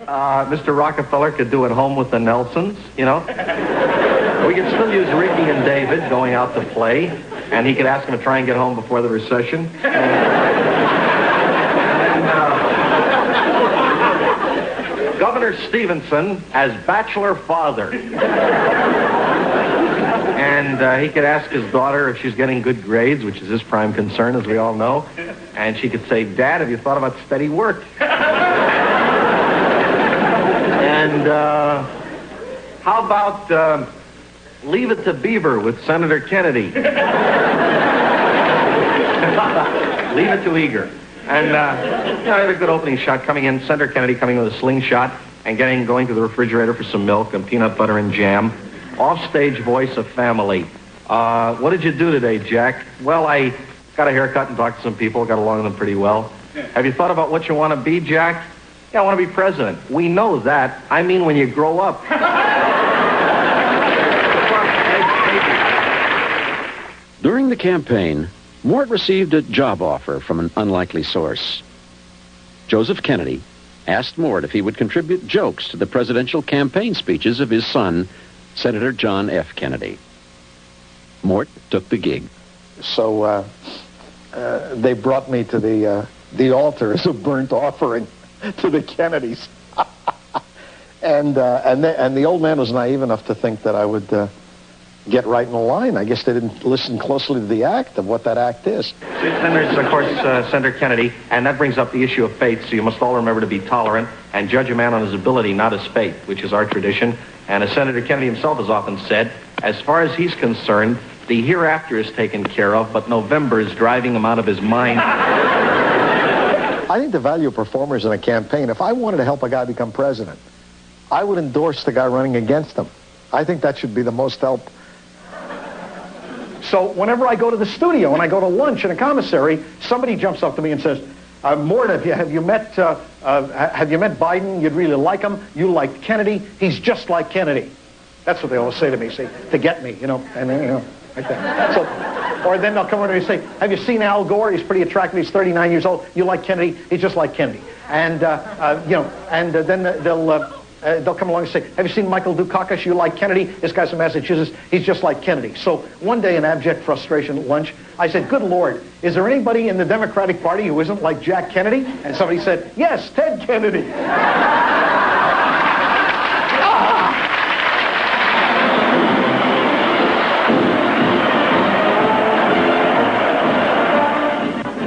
Mr. Rockefeller could do at home with the Nelsons, you know. We could still use Ricky and David going out to play, and he could ask them to try and get home before the recession. Governor Stevenson as bachelor father. And he could ask his daughter if she's getting good grades, which is his prime concern, as we all know. And she could say, Dad, have you thought about steady work? And how about Leave It to Beaver with Senator Kennedy? Leave it to Eager. And, you know, I had a good opening shot coming in, Senator Kennedy coming with a slingshot and going to the refrigerator for some milk and peanut butter and jam. Offstage voice of family. What did you do today, Jack? Well, I got a haircut and talked to some people, got along with them pretty well. Have you thought about what you want to be, Jack? Yeah, I want to be president. We know that. I mean when you grow up. During the campaign, Mort received a job offer from an unlikely source. Joseph Kennedy asked Mort if he would contribute jokes to the presidential campaign speeches of his son, Senator John F. Kennedy. Mort took the gig. So they brought me to the altar as a burnt offering to the Kennedys. and the old man was naive enough to think that I would get right in the line. I guess they didn't listen closely to the act of what that act is. Then there's, of course, Senator Kennedy, and that brings up the issue of faith, so you must all remember to be tolerant and judge a man on his ability, not his faith, which is our tradition. And as Senator Kennedy himself has often said, as far as he's concerned, the hereafter is taken care of, but November is driving him out of his mind. I think the value of performers in a campaign, if I wanted to help a guy become president, I would endorse the guy running against him. I think that should be the most help. So whenever I go to the studio and I go to lunch in a commissary, somebody jumps up to me and says, Mort, have you met Biden? You'd really like him. You like Kennedy. He's just like Kennedy. That's what they always say to me, see, to get me, you know, and then, you know, like that. So, or then they'll come over to me and say, have you seen Al Gore? He's pretty attractive. He's 39 years old. You like Kennedy? He's just like Kennedy. And, you know, and then they'll come along and say, have you seen Michael Dukakis? You like Kennedy? This guy's from Massachusetts. He's just like Kennedy. So one day in abject frustration at lunch, I said, good Lord, is there anybody in the Democratic Party who isn't like Jack Kennedy? And somebody said, yes, Ted Kennedy.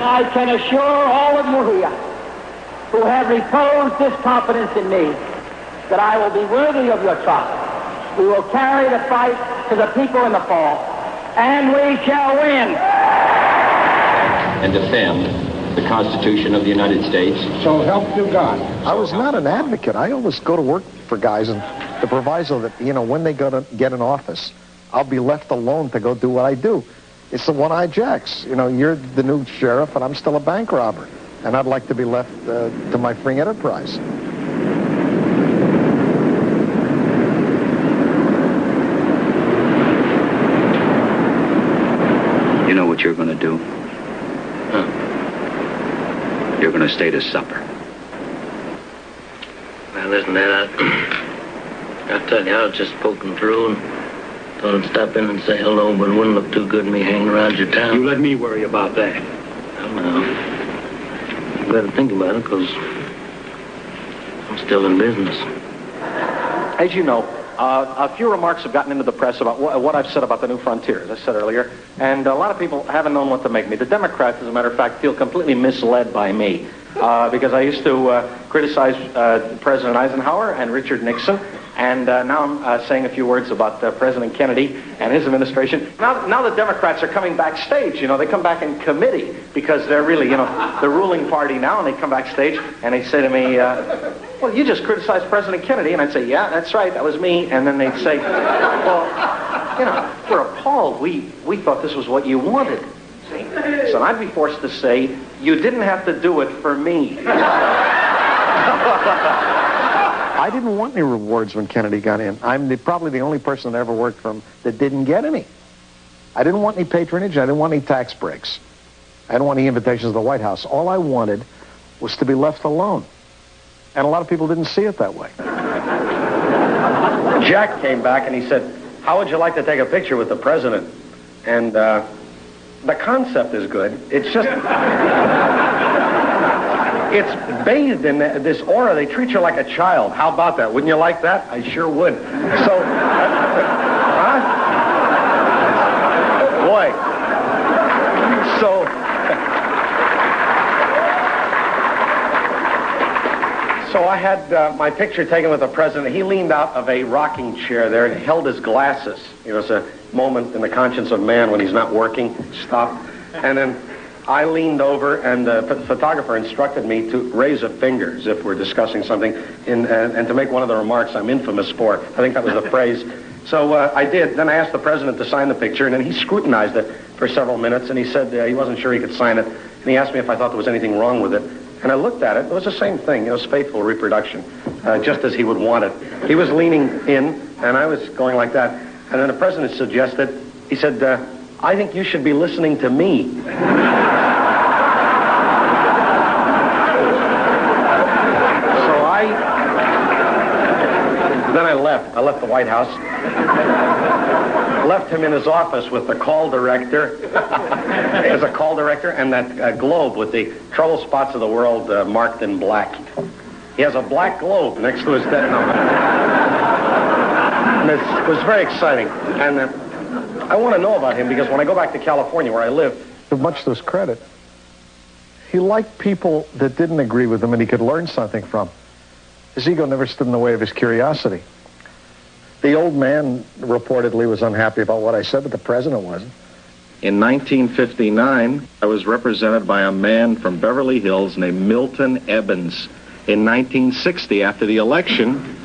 I can assure all of you here who have reposed this confidence in me that I will be worthy of your trust. We will carry the fight to the people in the fall, and we shall win. And defend the Constitution of the United States. So help you God. I was not an advocate. I always go to work for guys, and the proviso that, you know, when they go to get in office, I'll be left alone to go do what I do. It's the one-eyed jacks. You know, you're the new sheriff, and I'm still a bank robber. And I'd like to be left to my free enterprise. You know what you're going to do? Huh? You're going to stay to supper. Well, listen, Dad, I'll tell you, I was just poking through and thought I'd stop in and say hello, but it wouldn't look too good me hanging around your town. You let me worry about that. Well, now, you better think about it, because I'm still in business. As you know, a few remarks have gotten into the press about what I've said about the new frontier, as I said earlier, and a lot of people haven't known what to make of me. The Democrats, as a matter of fact, feel completely misled by me, because I used to criticize President Eisenhower and Richard Nixon, and now I'm saying a few words about President Kennedy and his administration. Now the Democrats are coming backstage. You know, they come back in committee because they're really, you know, the ruling party now, and they come backstage and they say to me, well, you just criticized President Kennedy. And I'd say, yeah, that's right, that was me. And then they'd say, well, you know, we're appalled. We thought this was what you wanted. See? So I'd be forced to say, you didn't have to do it for me. I didn't want any rewards when Kennedy got in. I'm probably the only person that ever worked for him that didn't get any. I didn't want any patronage. I didn't want any tax breaks. I didn't want any invitations to the White House. All I wanted was to be left alone. And a lot of people didn't see it that way. Jack came back and he said, how would you like to take a picture with the president? And the concept is good. It's just, it's bathed in this aura. They treat you like a child. How about that? Wouldn't you like that? I sure would. So, boy. So I had my picture taken with the president. He leaned out of a rocking chair there and held his glasses. You know, it's a moment in the conscience of man when he's not working. Stop. And then I leaned over, and the photographer instructed me to raise a finger as if we're discussing something, and to make one of the remarks I'm infamous for. I think that was the phrase. So I did. Then I asked the president to sign the picture, and then he scrutinized it for several minutes, and he said he wasn't sure he could sign it. And he asked me if I thought there was anything wrong with it. And I looked at it. It was the same thing. It was faithful reproduction, just as he would want it. He was leaning in, and I was going like that. And then the president suggested, he said, I think you should be listening to me. So then I left. I left the White House. Left him in his office with the call director, as a call director, and that globe with the trouble spots of the world marked in black. He has a black globe next to his dead number. And it was very exciting. And I want to know about him because when I go back to California, where I live, much to his credit, he liked people that didn't agree with him and he could learn something from. His ego never stood in the way of his curiosity. The old man reportedly was unhappy about what I said, but the president wasn't. In 1959, I was represented by a man from Beverly Hills named Milton Ebbins. In 1960, after the election,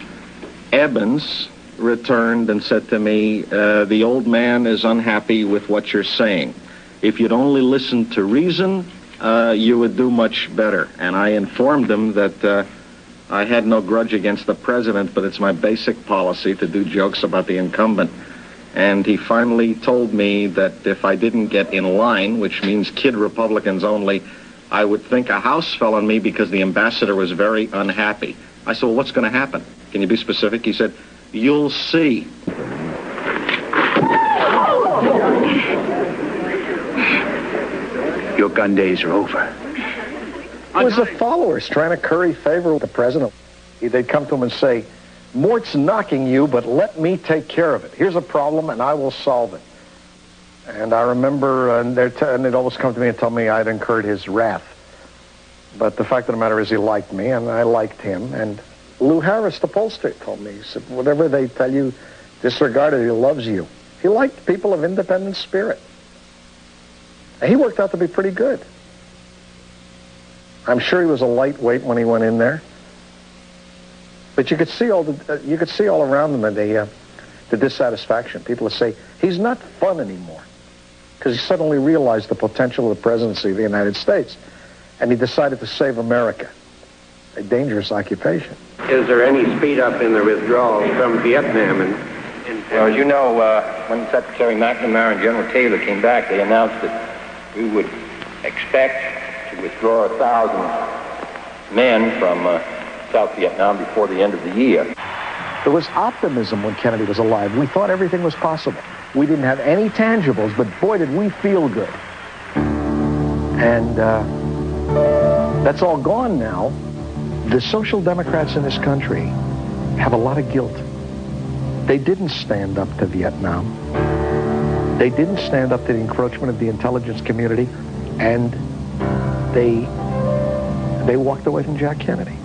Ebbins returned and said to me, the old man is unhappy with what you're saying. If you'd only listen to reason, you would do much better. And I informed him that I had no grudge against the president, but it's my basic policy to do jokes about the incumbent. And he finally told me that if I didn't get in line, which means kid Republicans only, I would think a house fell on me because the ambassador was very unhappy. I said, well, what's going to happen? Can you be specific? He said, you'll see. Your gun days are over. It was the followers trying to curry favor with the president. They'd come to him and say, Mort's knocking you, but let me take care of it. Here's a problem, and I will solve it. And I remember, and they'd always come to me and tell me I'd incurred his wrath. But the fact of the matter is he liked me, and I liked him. And Lou Harris, the pollster, told me, he said, whatever they tell you, disregard it, he loves you. He liked people of independent spirit. And he worked out to be pretty good. I'm sure he was a lightweight when he went in there. But you could see all around him the dissatisfaction. People would say, he's not fun anymore. Because he suddenly realized the potential of the presidency of the United States. And he decided to save America. A dangerous occupation. Is there any speed up in the withdrawal from Vietnam? Well, as you know, when Secretary McNamara and General Taylor came back, they announced that we would expect to withdraw 1,000 men from South Vietnam before the end of the year. There was optimism when Kennedy was alive. We thought everything was possible. We didn't have any tangibles, but boy, did we feel good. And that's all gone now. The social democrats in this country have a lot of guilt. They didn't stand up to Vietnam. They didn't stand up to the encroachment of the intelligence community, and they walked away from Jack Kennedy.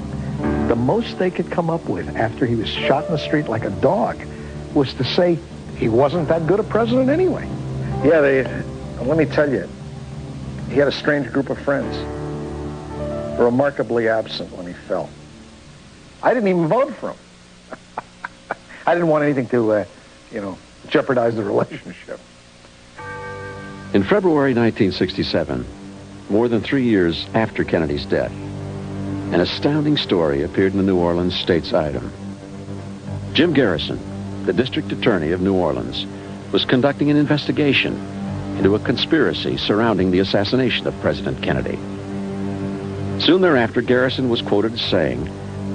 The most they could come up with after he was shot in the street like a dog was to say he wasn't that good a president anyway. Yeah, let me tell you, he had a strange group of friends, remarkably absent when he fell. I didn't even vote for him. I didn't want anything to, jeopardize the relationship. In February 1967, more than 3 years after Kennedy's death, an astounding story appeared in the New Orleans State's Item. Jim Garrison, the district attorney of New Orleans, was conducting an investigation into a conspiracy surrounding the assassination of President Kennedy. Soon thereafter, Garrison was quoted as saying,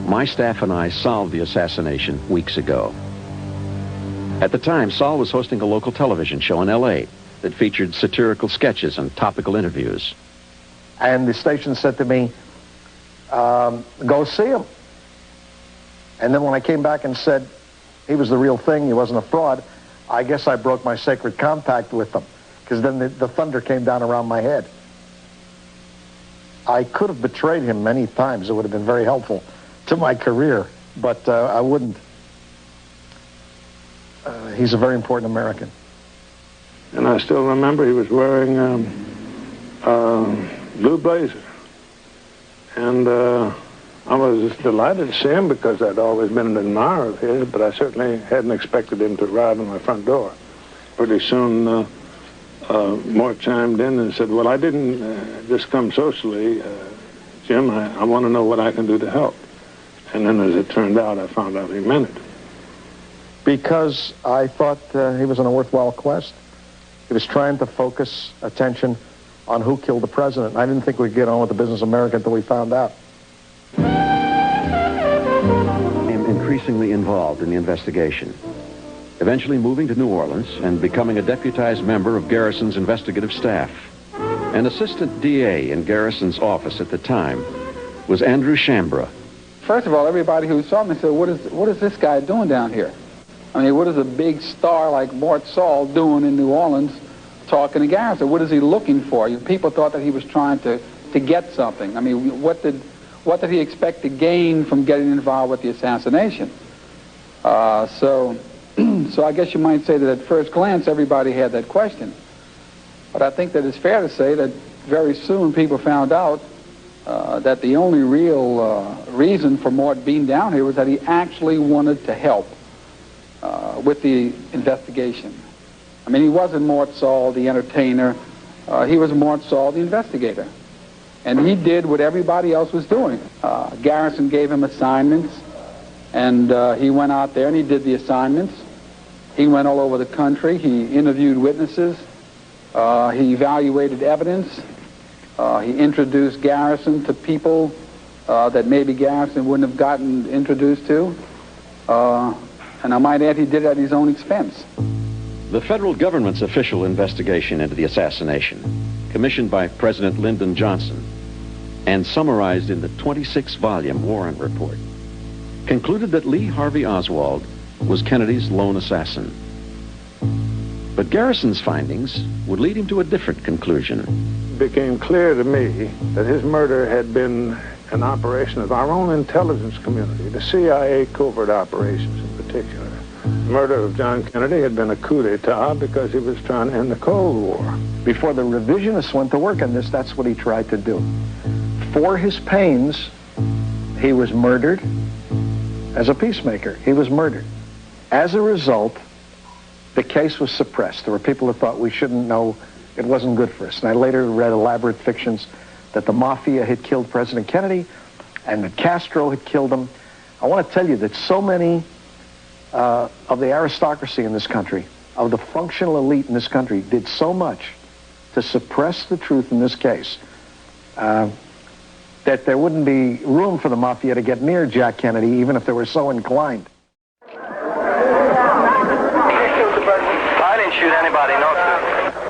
My staff and I solved the assassination weeks ago. At the time, Sahl was hosting a local television show in L.A. that featured satirical sketches and topical interviews. And the station said to me, go see him. And then when I came back and said he was the real thing, he wasn't a fraud, I guess I broke my sacred compact with them, because then the thunder came down around my head. I could have betrayed him many times. It would have been very helpful to my career, but I wouldn't. He's a very important American. And I still remember he was wearing a blue blazer. And I was delighted to see him because I'd always been an admirer of his, but I certainly hadn't expected him to arrive at my front door. Pretty soon, Mort chimed in and said, well, I didn't just come socially, Jim. I want to know what I can do to help. And then as it turned out, I found out he meant it. Because I thought he was on a worthwhile quest. He was trying to focus attention on who killed the president. I didn't think we'd get on with the business of America until we found out. I'm increasingly involved in the investigation, eventually moving to New Orleans and becoming a deputized member of Garrison's investigative staff. An assistant DA in Garrison's office at the time was Andrew Shambra. First of all, everybody who saw me said, what is this guy doing down here? I mean, what is a big star like Mort Sahl doing in New Orleans talking to Garrison? What is he looking for? People thought that he was trying to get something. I mean, what did he expect to gain from getting involved with the assassination? So I guess you might say that at first glance, everybody had that question. But I think that it's fair to say that very soon people found out that the only real reason for Mort being down here was that he actually wanted to help with the investigation. I mean, he wasn't Mort Sahl, the entertainer. He was Mort Sahl, the investigator. And he did what everybody else was doing. Garrison gave him assignments, and he went out there and he did the assignments. He went all over the country. He interviewed witnesses. He evaluated evidence. He introduced Garrison to people that maybe Garrison wouldn't have gotten introduced to. And I might add, he did it at his own expense. The federal government's official investigation into the assassination, commissioned by President Lyndon Johnson and summarized in the 26-volume Warren Report, concluded that Lee Harvey Oswald was Kennedy's lone assassin. But Garrison's findings would lead him to a different conclusion. It became clear to me that his murder had been an operation of our own intelligence community, the CIA covert operations in particular. The murder of John Kennedy had been a coup d'etat because he was trying to end the Cold War. Before the revisionists went to work on this, that's what he tried to do. For his pains, he was murdered as a peacemaker. He was murdered. As a result, the case was suppressed. There were people who thought we shouldn't know, it wasn't good for us. And I later read elaborate fictions that the mafia had killed President Kennedy and that Castro had killed him. I want to tell you that so many of the aristocracy in this country, of the functional elite in this country, did so much to suppress the truth in this case that there wouldn't be room for the mafia to get near Jack Kennedy, even if they were so inclined. I didn't shoot anybody, no, sir.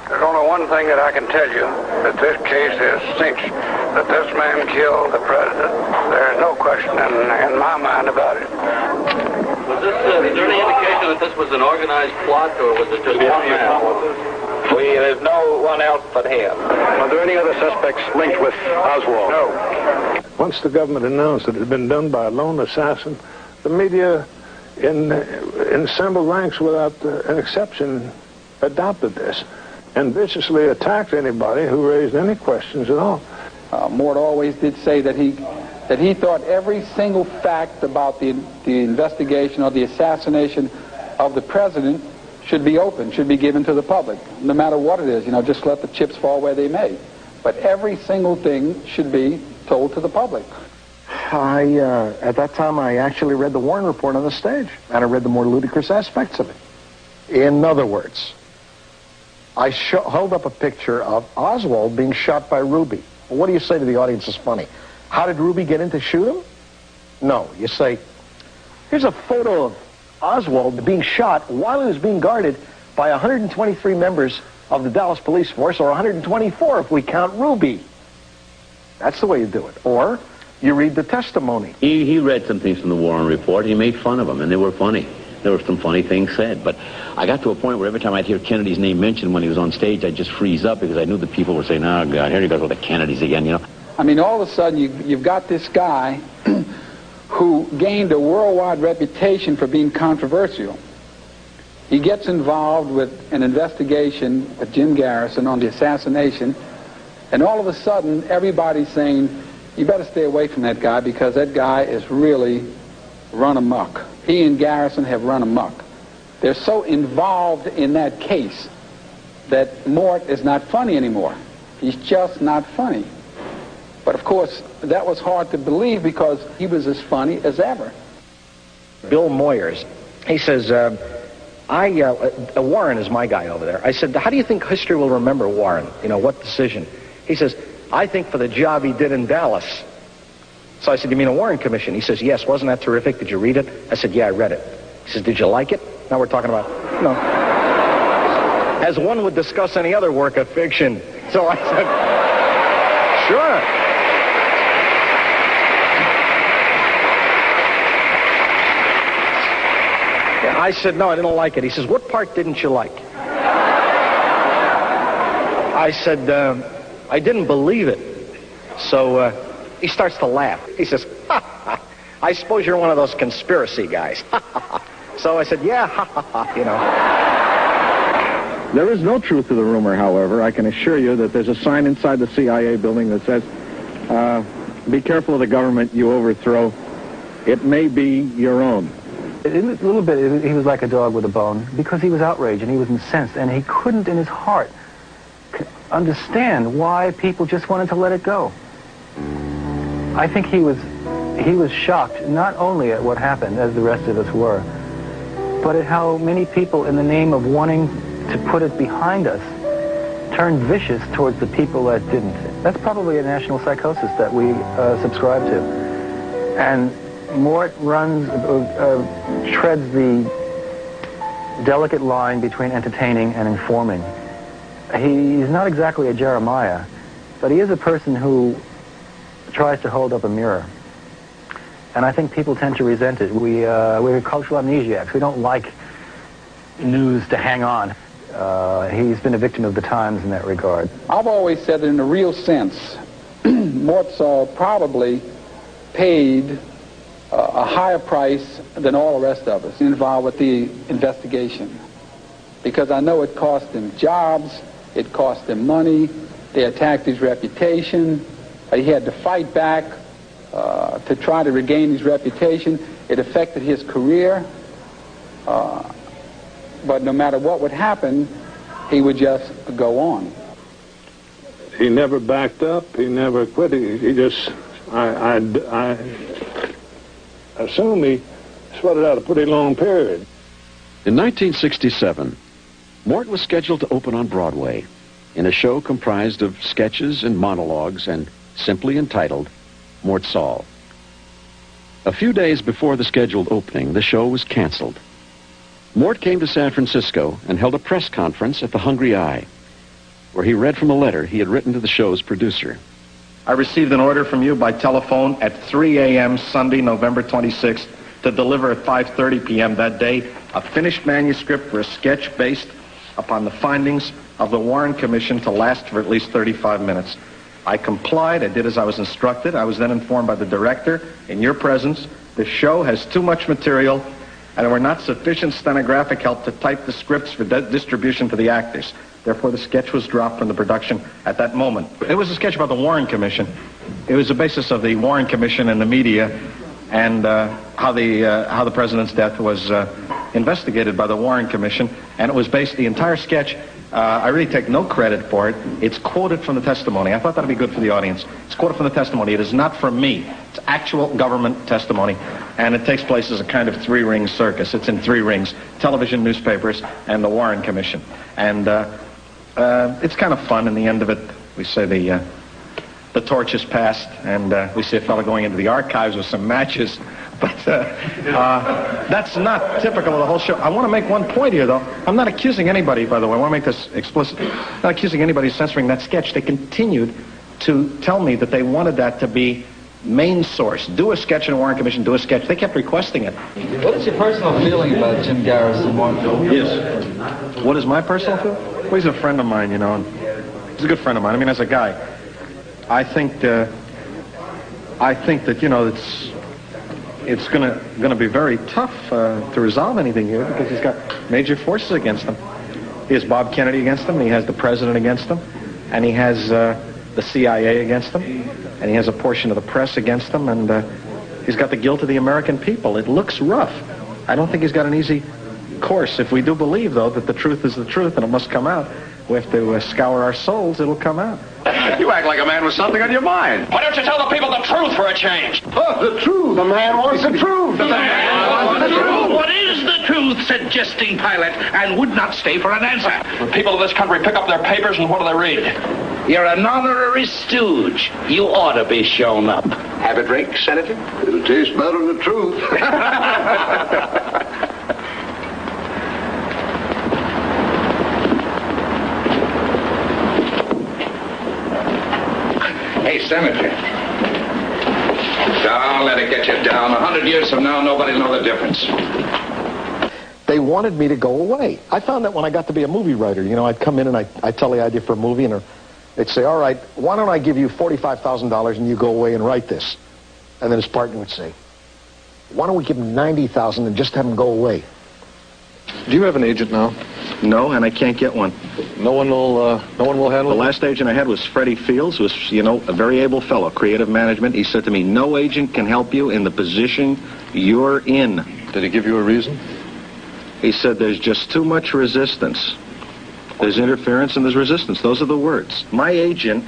There's only one thing that I can tell you, that this case is cinched, that this man killed the president. There's no question in my mind about it. Was there any indication that this was an organized plot, or was it just one man? There's no one else but him. Are there any other suspects linked with Oswald? No. Once the government announced that it had been done by a lone assassin, the media, in assembled ranks without an exception, adopted this and viciously attacked anybody who raised any questions at all. Mort always did say that he thought every single fact about the investigation or the assassination of the president should be open, should be given to the public, no matter what it is. Just let the chips fall where they may. But every single thing should be told to the public. At that time, I actually read the Warren Report on the stage, and I read the more ludicrous aspects of it. In other words, I held up a picture of Oswald being shot by Ruby. Well, what do you say to the audience is funny? How did Ruby get in to shoot him? No. You say, here's a photo of Oswald being shot while he was being guarded by 123 members of the Dallas police force, or 124 if we count Ruby. That's the way you do it. Or you read the testimony. He read some things from the Warren Report. He made fun of them, and they were funny. There were some funny things said. But I got to a point where every time I'd hear Kennedy's name mentioned when he was on stage, I'd just freeze up because I knew the people were saying, oh, God, here he goes with the Kennedys again, you know. I mean, all of a sudden, you've got this guy who gained a worldwide reputation for being controversial. He gets involved with an investigation with Jim Garrison on the assassination, and all of a sudden, everybody's saying, you better stay away from that guy because that guy is really run amok. He and Garrison have run amok. They're so involved in that case that Mort is not funny anymore. He's just not funny. But of course, that was hard to believe because he was as funny as ever. Bill Moyers, he says, Warren is my guy over there. I said, how do you think history will remember Warren? You know, what decision? He says, I think for the job he did in Dallas. So I said, you mean a Warren Commission? He says, yes. Wasn't that terrific? Did you read it? I said, yeah, I read it. He says, did you like it? Now we're talking about, no. As one would discuss any other work of fiction. So I said, sure. I said, no, I didn't like it. He says, what part didn't you like? I said, I didn't believe it. So he starts to laugh. He says, ha, ha, I suppose you're one of those conspiracy guys. Ha, ha, ha. So I said, yeah, ha, ha, ha, you know. There is no truth to the rumor, however. I can assure you that there's a sign inside the CIA building that says, be careful of the government you overthrow. It may be your own. A little bit, he was like a dog with a bone because he was outraged and he was incensed and he couldn't in his heart understand why people just wanted to let it go. I think he was shocked not only at what happened, as the rest of us were, but at how many people, in the name of wanting to put it behind us, turned vicious towards the people that didn't. That's probably a national psychosis that we subscribe to. And Mort treads the delicate line between entertaining and informing. He's not exactly a Jeremiah, but he is a person who tries to hold up a mirror. And I think people tend to resent it. We're cultural amnesiacs. We don't like news to hang on. He's been a victim of the times in that regard. I've always said that in a real sense, Mort Sahl probably paid a higher price than all the rest of us involved with the investigation. Because I know it cost him jobs, it cost him money, they attacked his reputation, he had to fight back to try to regain his reputation. It affected his career, but no matter what would happen, he would just go on. He never backed up, he never quit, he just, I assume he sweated out a pretty long period. In 1967, Mort was scheduled to open on Broadway in a show comprised of sketches and monologues and simply entitled Mort Sahl. A few days before the scheduled opening, the show was canceled. Mort came to San Francisco and held a press conference at the Hungry Eye, where he read from a letter he had written to the show's producer. I received an order from you by telephone at 3 a.m. Sunday, November 26th, to deliver at 5:30 p.m. that day a finished manuscript for a sketch based upon the findings of the Warren Commission to last for at least 35 minutes. I complied. I did as I was instructed. I was then informed by the director, in your presence, the show has too much material and there were not sufficient stenographic help to type the scripts for distribution to the actors. Therefore, the sketch was dropped from the production at that moment. It was a sketch about the Warren Commission. It was the basis of the Warren Commission and the media and how the president's death was investigated by the Warren Commission. And it was based, the entire sketch, I really take no credit for it. It's quoted from the testimony. I thought that would be good for the audience. It's quoted from the testimony. It is not from me. It's actual government testimony. And it takes place as a kind of three-ring circus. It's in three rings: television, newspapers, and the Warren Commission. And it's kind of fun. In the end of it, we say the torch is passed, and we see a fellow going into the archives with some matches But that's not typical of the whole show. I want to make one point here, though. I'm not accusing anybody, by the way. I want to make this explicit. I'm not accusing anybody of censoring that sketch. They continued to tell me that they wanted that to be main source. Do a sketch in a Warren Commission, do a sketch. They kept requesting it. What is your personal feeling about Jim Garrison, Mort? Yes. What is my personal feeling? Well, he's a friend of mine, you know. And he's a good friend of mine. I mean, as a guy, I think that you know it's gonna be very tough to resolve anything here because he's got major forces against him. He has Bob Kennedy against him. He has the president against him, and he has the CIA against him, and he has a portion of the press against him, and he's got the guilt of the American people. It looks rough. I don't think he's got an easy course. If we do believe, though, that the truth is the truth and it must come out, we have to scour our souls. It'll come out. You act like a man with something on your mind. Why don't you tell the people the truth for a change? Oh, the truth. The man wants the truth. The man wants the truth. What is the truth, said jesting Pilate, and would not stay for an answer. The people of this country pick up their papers and what do they read? You're an honorary stooge. You ought to be shown up. Have a drink, Senator? It'll taste better than the truth. Hey, Senator. Don't let it get you down. 100 years from now, nobody'll know the difference. They wanted me to go away. I found that when I got to be a movie writer, you know, I'd come in and I'd tell the idea for a movie, and they'd say, all right, why don't I give you $45,000 and you go away and write this? And then his partner would say, why don't we give him $90,000 and just have him go away? Do you have an agent now? No, and I can't get one. No one will handle it? The last agent I had was Freddie Fields, who was, you know, a very able fellow, creative management. He said to me, no agent can help you in the position you're in. Did he give you a reason? He said there's just too much resistance. There's interference and there's resistance. Those are the words. My agent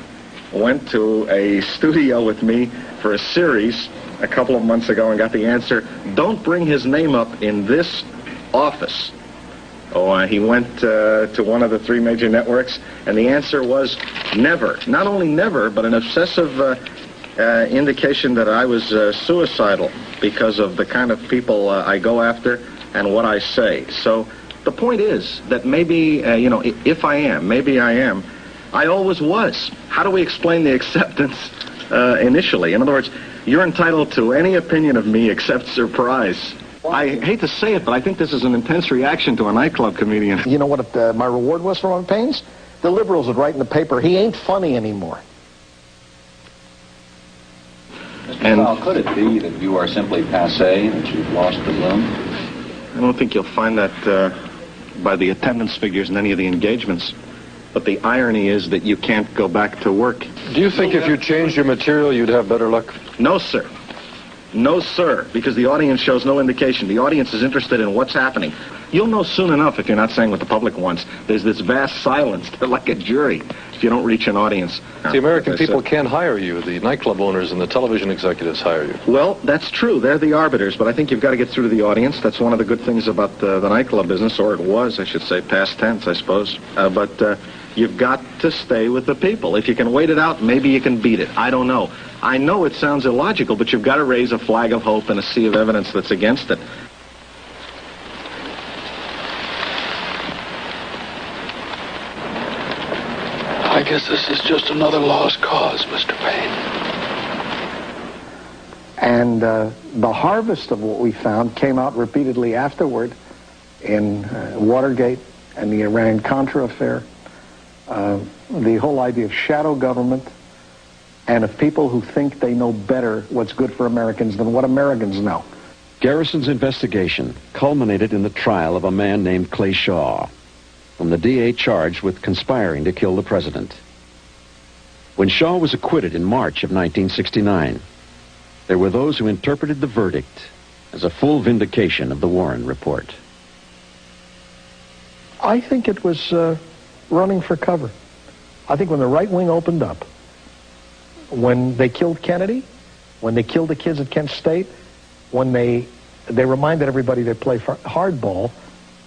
went to a studio with me for a series a couple of months ago and got the answer, don't bring his name up in this office. He went to one of the three major networks, and the answer was never. Not only never, but an obsessive indication that I was suicidal because of the kind of people I go after and what I say. So the point is that maybe, you know, if I am, maybe I am, I always was. How do we explain the acceptance initially? In other words, you're entitled to any opinion of me except surprise. I hate to say it, but I think this is an intense reaction to a nightclub comedian. You know what my reward was for my pains? The liberals would write in the paper, he ain't funny anymore. Mr. Sahl, could it be that you are simply passé, that you've lost the bloom? I don't think you'll find that by the attendance figures in any of the engagements. But the irony is that you can't go back to work. Do you think if you changed your material, you'd have better luck? No, sir. No, sir, because the audience shows no indication. The audience is interested in what's happening. You'll know soon enough if you're not saying what the public wants. There's this vast silence. They're like a jury if you don't reach an audience. The American people can't hire you. The nightclub owners and the television executives hire you. Well, that's true. They're the arbiters, but I think you've got to get through to the audience. That's one of the good things about the nightclub business, or it was, I should say, past tense, I suppose. But you've got to stay with the people. If you can wait it out, maybe you can beat it. I don't know. I know it sounds illogical, but you've got to raise a flag of hope in a sea of evidence that's against it. I guess this is just another lost cause, Mr. Payne. And the harvest of what we found came out repeatedly afterward in Watergate and the Iran-Contra affair. The whole idea of shadow government and of people who think they know better what's good for Americans than what Americans know. Garrison's investigation culminated in the trial of a man named Clay Shaw, whom the DA charged with conspiring to kill the president. When Shaw was acquitted in March of 1969, there were those who interpreted the verdict as a full vindication of the Warren report. I think it was running for cover. I think when the right wing opened up, when they killed Kennedy, when they killed the kids at Kent State, when they reminded everybody they play hardball,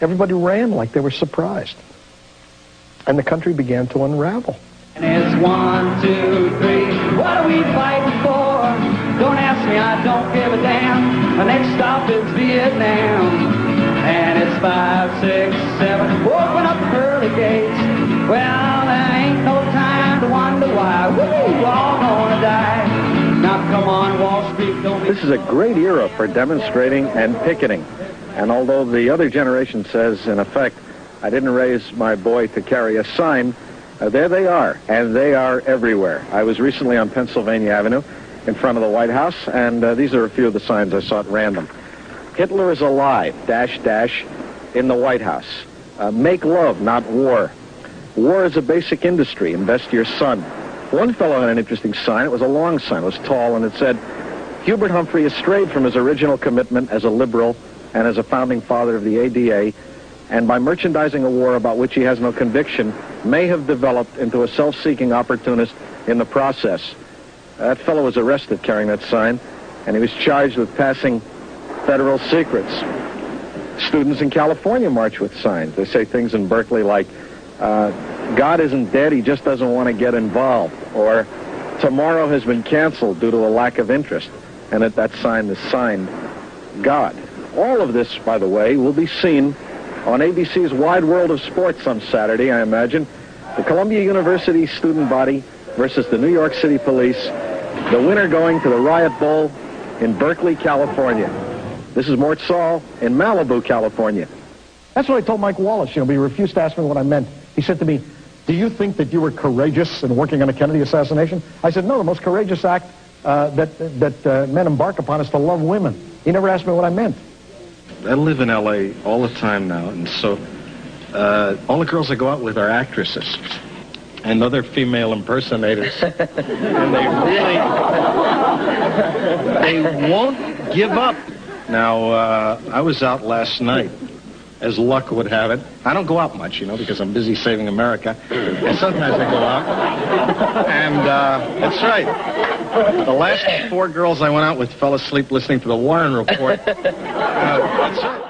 everybody ran like they were surprised. And the country began to unravel. And it's 1, 2, 3, what are we fighting for? Don't ask me, I don't give a damn. The next stop is Vietnam. And it's 5, 6, 7. Open up the pearly gates. Well, there ain't no time to wonder why. Woo, we're all gonna die. Now come on, Wall Street, don't be... This is a great era for demonstrating and picketing. And although the other generation says, in effect, I didn't raise my boy to carry a sign, there they are, and they are everywhere. I was recently on Pennsylvania Avenue in front of the White House, and these are a few of the signs I saw at random. Hitler is alive, dash, dash, in the White House. Make love, not war. War is a basic industry. Invest your son. One fellow had an interesting sign. It was a long sign. It was tall, and it said, Hubert Humphrey has strayed from his original commitment as a liberal and as a founding father of the ADA, and by merchandising a war about which he has no conviction, may have developed into a self-seeking opportunist in the process. That fellow was arrested carrying that sign, and he was charged with passing federal secrets. Students in California march with signs. They say things in Berkeley like, God isn't dead, he just doesn't want to get involved, or tomorrow has been canceled due to a lack of interest, and that sign is signed God. All of this, by the way, will be seen on ABC's Wide World of Sports on Saturday, I imagine. The Columbia University student body versus the New York City police. The winner going to the Riot Bowl in Berkeley, California. This is Mort Sahl in Malibu, California. That's what I told Mike Wallace, but he refused to ask me what I meant. He said to me, do you think that you were courageous in working on a Kennedy assassination? I said, no, the most courageous act that men embark upon is to love women. He never asked me what I meant. I live in L.A. all the time now, and so all the girls I go out with are actresses and other female impersonators. And they won't give up. Now, I was out last night, as luck would have it. I don't go out much, because I'm busy saving America. And sometimes I go out. And that's right. The last 4 girls I went out with fell asleep listening to the Warren Report. That's right.